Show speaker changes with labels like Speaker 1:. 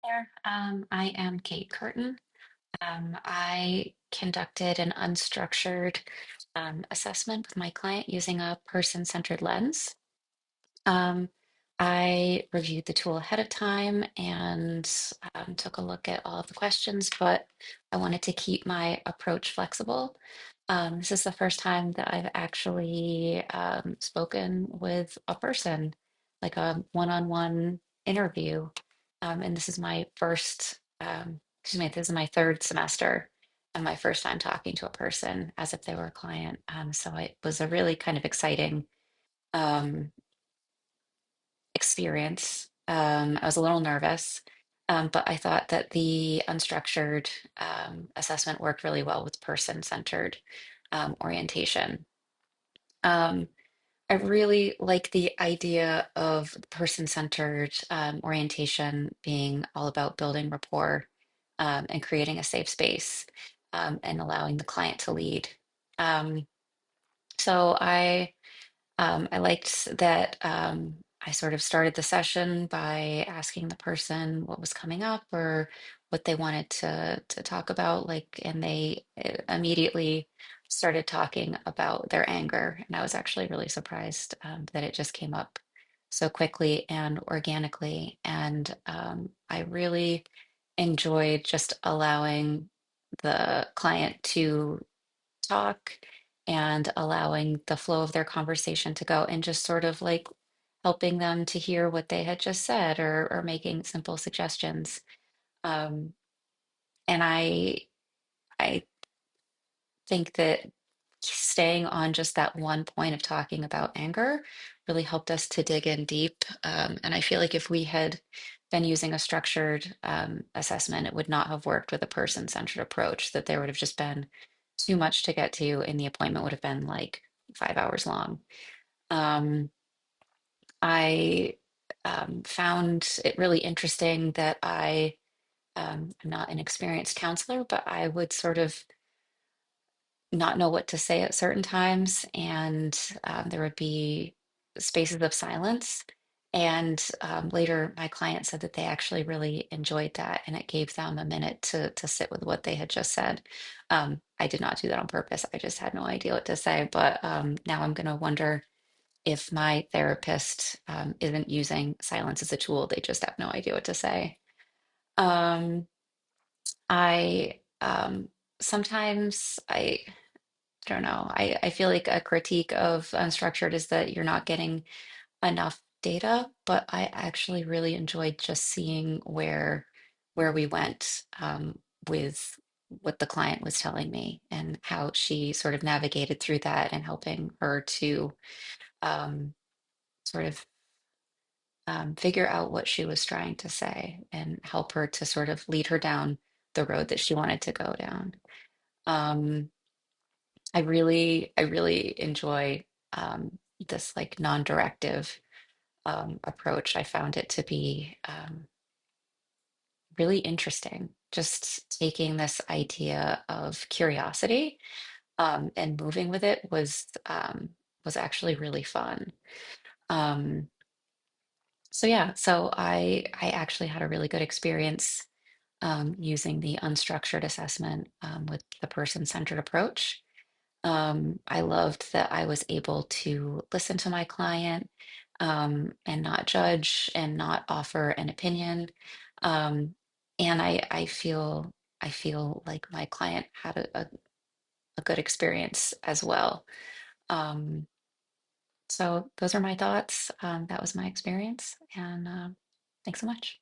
Speaker 1: There. I am Kate Curtin. I conducted an unstructured assessment with my client using a person-centered lens. Um, I reviewed the tool ahead of time and took a look at all of the questions, but I wanted to keep my approach flexible. This is the first time that I've actually spoken with a person, like a one-on-one interview. And this is my this is my third semester and my first time talking to a person as if they were a client. So it was a really kind of exciting um, experience. I was a little nervous, but I thought that the unstructured assessment worked really well with person-centered orientation. Um, I really like the idea of person-centered orientation being all about building rapport and creating a safe space and allowing the client to lead. Um, so I liked that I sort of started the session by asking the person what was coming up or what they wanted to talk about, like, and they immediately started talking about their anger, and I was actually really surprised that it just came up so quickly and organically, and I really enjoyed just allowing the client to talk and allowing the flow of their conversation to go and just sort of like helping them to hear what they had just said or making simple suggestions. Um, and I think that staying on just that one point of talking about anger really helped us to dig in deep. And I feel like if we had been using a structured assessment, it would not have worked with a person-centered approach, that there would have just been too much to get to, and the appointment would have been like 5 hours long. Um, I found it really interesting that I'm not an experienced counselor, but I would sort of not know what to say at certain times, and there would be spaces of silence. And later, my client said that they actually really enjoyed that, and it gave them a minute to sit with what they had just said. I did not do that on purpose. I just had no idea what to say. But now I'm going to wonder if my therapist isn't using silence as a tool. They just have no idea what to say. Um, I sometimes I don't know. I feel like a critique of unstructured is that you're not getting enough data, but I actually really enjoyed just seeing where we went with what the client was telling me and how she sort of navigated through that and helping her to um, sort of figure out what she was trying to say and help her to sort of lead her down the road that she wanted to go down. Um, I really enjoy this like non-directive approach. I found it to be really interesting. Just taking this idea of curiosity and moving with it was actually really fun. Um, so yeah, so I actually had a really good experience using the unstructured assessment with the person-centered approach. I loved that I was able to listen to my client and not judge and not offer an opinion. Um, and I feel like my client had a good experience as well. Um, so those are my thoughts. That was my experience, and thanks so much.